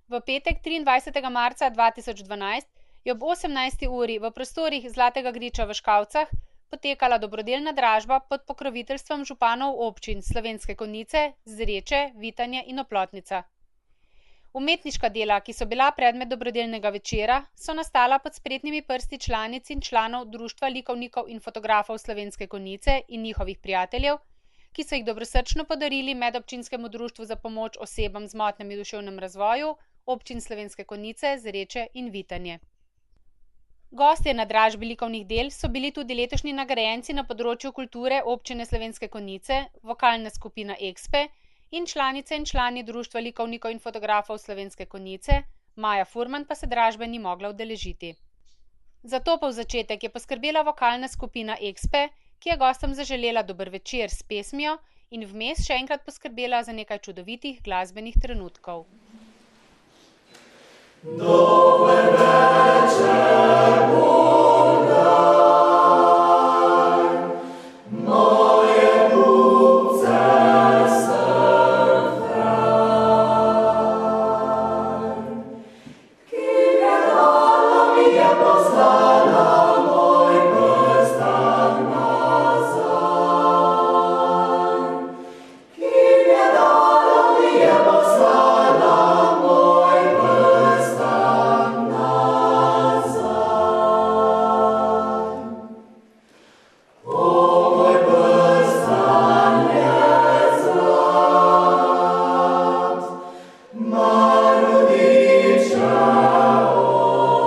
V petek 23. marca 2012 je ob 18. uri v prostorih Zlatega griča v Škavcah potekala dobrodelna dražba pod pokroviteljstvom županov občin Slovenske Konjice, Zreče, Vitanje in Oplotnica. Umetniška dela, ki so bila predmet dobrodelnega večera, so nastala pod spretnimi prsti članic in članov Društva likovnikov in fotografov Slovenske Konjice in njihovih prijateljev, ki so jih dobrosrčno podarili Medobčinskemu društvu za pomoč osebam z motnjami v duševnem razvoju občin Slovenske Konjice, Zreče in Vitanje. Gostje na dražbi likovnih del so bili tudi letošnji nagrajenci na področju kulture občine Slovenske Konjice, vokalna skupina Ekspe in članice in člani Društva likovnikov in fotografov Slovenske Konjice, Maja Furman pa se dražbe ni mogla udeležiti. Za topel začetek je poskrbela vokalna skupina Ekspe, ki je gostom zaželela dober večer s pesmijo in vmes še enkrat poskrbela za nekaj čudovitih glasbenih trenutkov. Dober večer, moje kupce srce, ki predala mi je poslala moj prstan nazaj, ki predala mi je poslala moj prstan nazaj. Moj prstan je zlat, marudiče oko.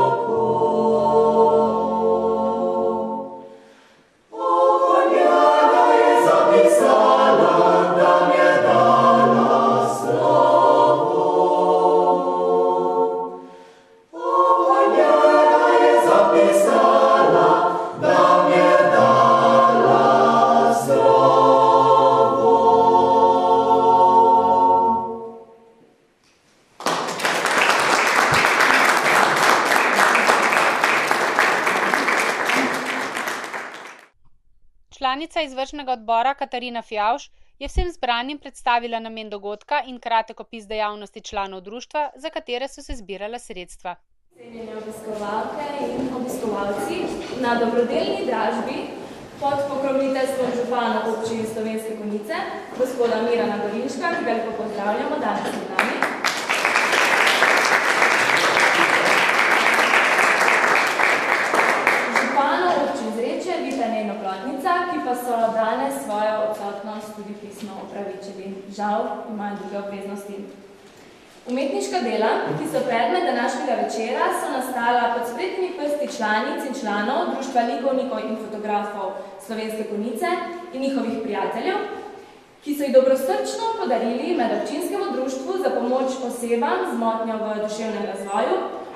Oko njega je zapisala, da mi je dala slovo. Oko njega je zapisala, da mi je dala slovo. Članica izvršnega odbora Katarina Fjavž je vsem zbranim predstavila namen dogodka in kratek opis dejavnosti članov društva, za katere so se zbirala sredstva. Cenjene obiskovalke in obiskovalci, na dobrodelni dražbi pod pokroviteljstvom župana občine Slovenske Konjice, gospoda Mirana Gorinška, ki ga lepo pozdravljamo danes med nami. Županov občin Zreče, Vitanje in Oplotnica, ki pa so danes svojo odsotnost tudi pisno opravičili. Žal imajo druge obveznosti. Umetniška dela, ki so predmet današnjega večera, so nastala pod spretnimi prsti članic in članov Društva likovnikov in fotografov Slovenske Konjice in njihovih prijateljev, ki so jih dobrosrčno podarili Medobčinskemu društvu za pomoč osebam z motnjo v duševnem razvoju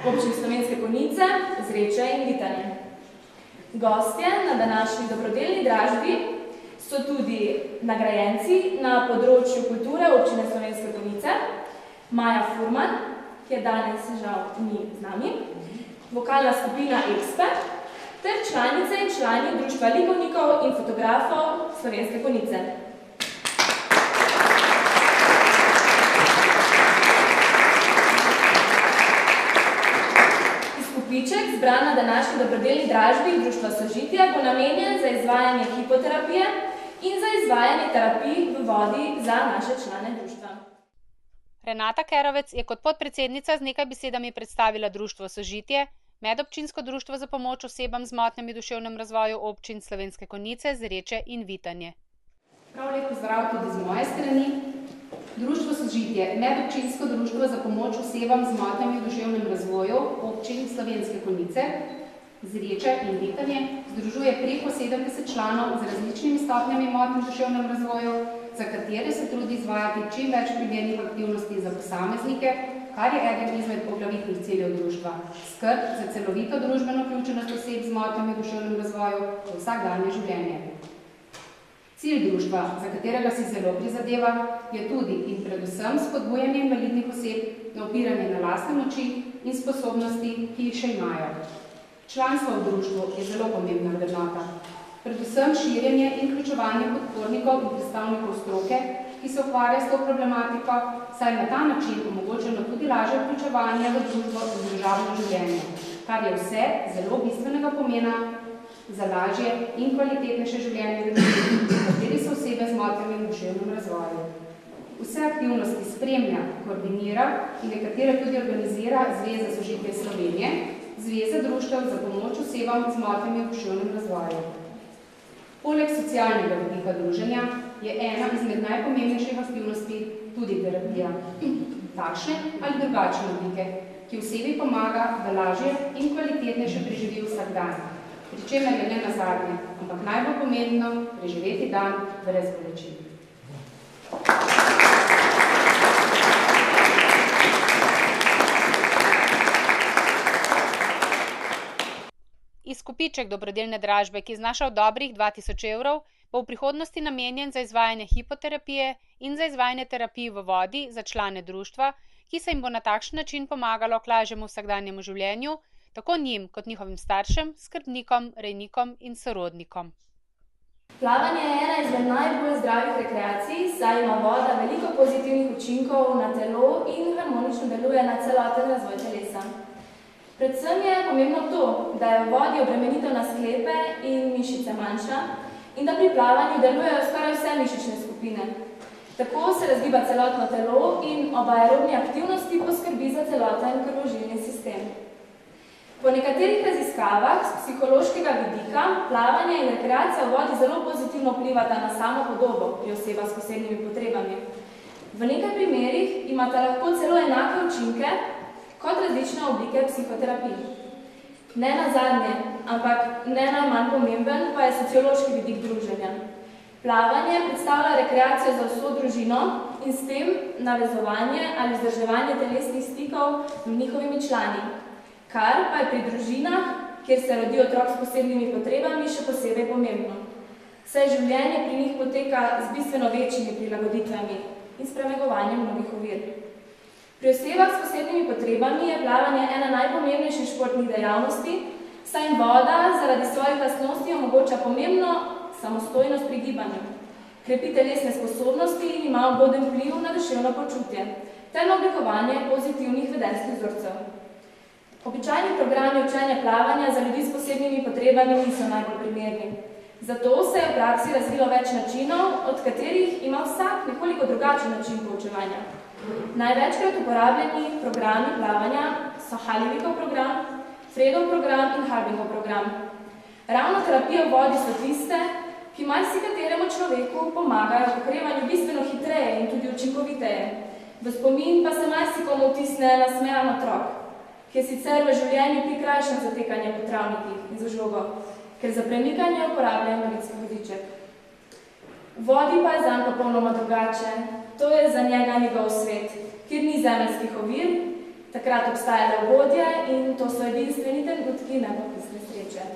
občin Slovenske Konjice, Zreče in Vitanje. Gostje na današnji dobrodelni dražbi so tudi nagrajenci na področju kulture občine Slovenske Konjice, Maja Furman, ki je danes žal ni z nami, vokalna skupina Ekspe, ter članice in člani Društva likovnikov in fotografov Slovenske Konjice. Izkupiček, zbran na današnji dobrodelni dražbi Društva Sožitje, bo namenjen za izvajanje hipoterapije in za izvajanje terapij v vodi za naše člane društva. Renata Kerovec je kot podpredsednica z nekaj besedami predstavila Društvo Sožitje, Medobčinsko društvo za pomoč osebam z motnjami v duševnem razvoju občin Slovenske Konjice, Zreče in Vitanje. Prav lep pozdrav tudi z moje strani. Društvo Sožitje, Medobčinsko društvo za pomoč osebam z motnjami v duševnem razvoju občin Slovenske Konjice, Zreče in Vitanje združuje preko 70 članov z različnimi stopnjami motnj v duševnem razvoju, za katere se trudi izvajati čim več primernih aktivnosti za posameznike, kar je eden izmed poglavitnih ciljev društva. Skrb za celovito družbeno vključenost oseb z motnjami v duševnem razvoju v vsakdanje življenje. Cilj društva, za katerega si zelo prizadeva, je tudi in predvsem spodbujanje invalidnih oseb na opiranje na lastne moči in sposobnosti, ki jih še imajo. Članstvo v društvu je zelo pomembna vrednota. Predvsem širjenje in vključevanje podpornikov in predstavnikov stroke, ki se ukvarja s to problematiko, saj na ta način omogočeno tudi lažje vključevanje v družbo in družabno življenje, kar je vse zelo bistvenega pomena za lažje in kvalitetnejše življenje ljudi, v kateri so osebe z motnjami v duševnem razvoju. Vse aktivnosti spremlja, koordinira in nekatere tudi organizira Zveza sožitje Slovenije, Zveza društev za pomoč osebam z motnjami v duševnem razvoju. Poleg socialnega vidika druženja je ena izmed najpomembnejših aktivnosti tudi terapija. Takšne ali drugačne oblike, ki osebi pomaga, da lažje in kvalitetnejše preživi vsak dan, pri čemer je ne nazadnje, ampak najbolj pomembno preživeti dan brez bolečin. Izkupiček dobrodelne dražbe, ki znaša dobrih 2000 evrov, bo v prihodnosti namenjen za izvajanje hipoterapije in za izvajanje terapij v vodi za člane društva, ki se jim bo na takšen način pomagalo k lažjemu vsakdanjemu življenju, tako njim kot njihovim staršem, skrbnikom, rejnikom in sorodnikom. Plavanje je ena izmed najbolj zdravih rekreacij, saj ima voda veliko pozitivnih učinkov na telo in harmonično deluje na celoten razvoj telesa. Predvsem je pomembno to, da je v vodi obremenitev na sklepe in mišice manjša in da pri plavanju delujejo skoraj vse mišične skupine. Tako se razgiba celotno telo in ob aerobni aktivnosti poskrbi za celoten krvožilni sistem. Po nekaterih raziskavah z psihološkega vidika plavanje in rekreacija v vodi zelo pozitivno vplivata na samo podobo pri osebah s posebnimi potrebami. V nekaj primerih imata lahko celo enake učinke kot različne oblike psihoterapij. Ne nazadnje, ampak ne najmanj pomemben pa je sociološki vidik druženja. Plavanje predstavlja rekreacijo za vso družino in s tem navezovanje ali vzdrževanje telesnih stikov med njihovimi člani, kar pa je pri družinah, kjer se rodi otrok s posebnimi potrebami, še posebej pomembno. Saj življenje pri njih poteka z bistveno večjimi prilagoditvami in s premagovanjem mnogih ovir. Pri osebah s posebnimi potrebami je plavanje ena najpomembnejših športnih dejavnosti, saj jim voda zaradi svojih lastnosti omogoča pomembno samostojnost pri gibanju, krepi telesne sposobnosti in ima ugoden vpliv na duševno počutje ter na oblikovanje pozitivnih vedenjskih vzorcev. Običajni programi učenja plavanja za ljudi s posebnimi potrebami niso najbolj primerni. Zato se je v praksi razvilo več načinov, od katerih ima vsak nekoliko drugačen način poučevanja. Največkrat uporabljeni programi plavanja so Halivikov program, Fredov program in Harbingov program. Ravno terapije v vodi so tiste, ki marsikateremu človeku pomagajo v okrevanju bistveno hitreje in tudi učinkoviteje. V spomin pa se marsikomu vtisne nasmejan otrok, ki je sicer v življenju prikrajšan za tekanje po travnikih in za žogo, ker za premikanje uporablja invalidski voziček. V vodi pa je zanj popolnoma drugače. To je za njega njegov svet, kjer ni zemeljskih ovir, takrat obstaja le ugodje in to so edinstveni trenutki nepopisne sreče.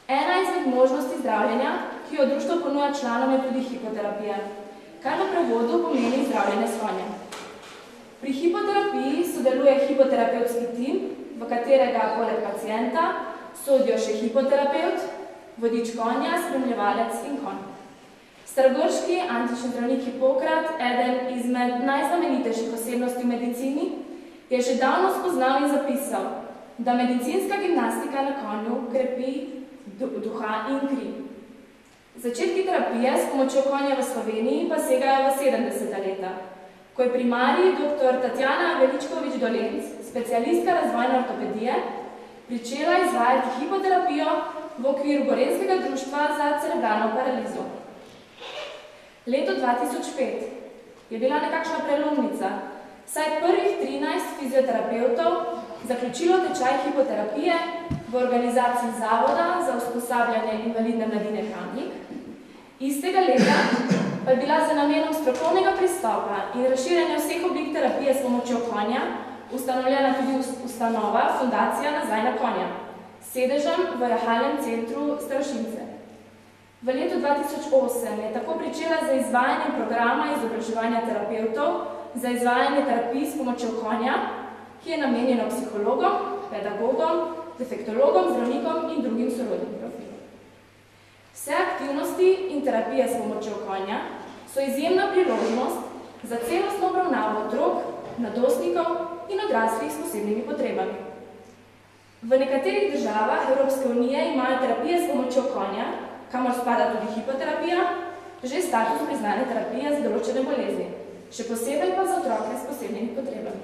Ena izmed možnosti zdravljenja, ki jo društvo ponuja članom, je tudi hipoterapija, kar v prevodu pomeni zdravljenje s konjem. Pri hipoterapiji sodeluje hipoterapevtski tim, v katerega poleg pacienta sodijo še hipoterapevt, vodič konja, spremljevalec in konj. Starogorški antični zdravnik Hipokrat, eden izmed najznamenitejših osebnosti v medicini, je že davno spoznal in zapisal, da medicinska gimnastika na konju krepi duha in kri. Začetki terapije s pomočjo konja v Sloveniji pa segajo v 70. leta, ko je primarij dr. Tatjana Veličkovič-Dolenc, specialistka razvojne ortopedije, pričela izvajati hipoterapijo v okviru Gorenjskega društva za cerebralno paralizo. Leto 2005 je bila nekakšna prelomnica, saj je prvih 13 fizioterapevtov zaključilo tečaj hipoterapije v organizaciji Zavoda za usposabljanje invalidne mladine Kamnik. Istega leta pa je bila za namenom strokovnega pristopa in razširjanja vseh oblik terapije s pomočjo konja ustanovljena tudi ustanova Fundacija Nazaj na konja, s sedežem v Jahalnem centru Strašince. V letu 2008 je tako pričela z izvajanjem programa izobraževanja terapevtov za izvajanje terapij s pomočjo konja, ki je namenjeno psihologom, pedagogom, defektologom, zdravnikom in drugim sorodnim profilom. Vse aktivnosti in terapije s pomočjo konja so izjemna priložnost za celostno obravnavo otrok, mladostnikov in odraslih s posebnimi potrebami. V nekaterih državah Evropske unije imajo terapije s pomočjo konja, kamor spada tudi hipoterapija, že status priznane terapije za določene bolezni, še posebej pa za otroke s posebnimi potrebami.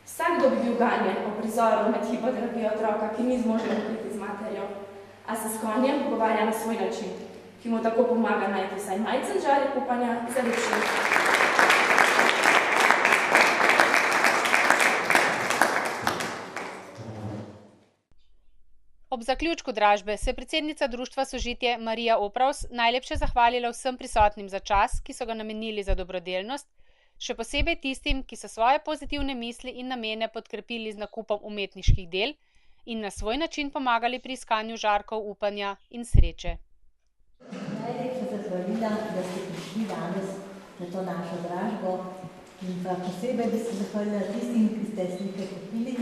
Vsakdo bi bil ganjen o prizoru med hipoterapijo otroka, ki ni zmožen govoriti z materjo, a se s konjem pogovarja na svoj način, ki mu tako pomaga najti vsaj majcen žarek upanja za lepši. Ob zaključku dražbe se predsednica društva Sožitje Marija Opravs najlepše zahvalila vsem prisotnim za čas, ki so ga namenili za dobrodelnost, še posebej tistim, ki so svoje pozitivne misli in namene podkrepili z nakupom umetniških del in na svoj način pomagali pri iskanju žarkov upanja in sreče. Najlepša zahvalila, da ste prišli danes na to našo dražbo in pa posebej bi se zahvalila tistim, ki ste slike kupili.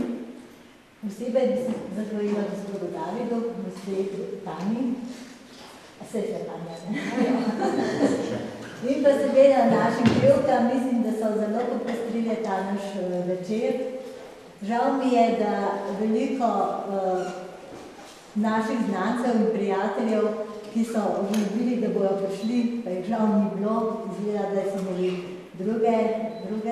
Posebej bi se zahvalila gospodu Davidu, gospodu Tanji, vse se Tanja, ne? In pa seveda našim pevkam, mislim, da so zelo popestrile ta naš večer. Žal mi je, da veliko naših znancev in prijateljev, ki so obljubili, da bojo prišli, pa jih žal ni bilo, izgleda, da so imeli druge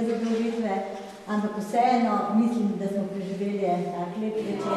zadovoljitve. Ampak vseeno mislim, da smo preživeli tak lep večer.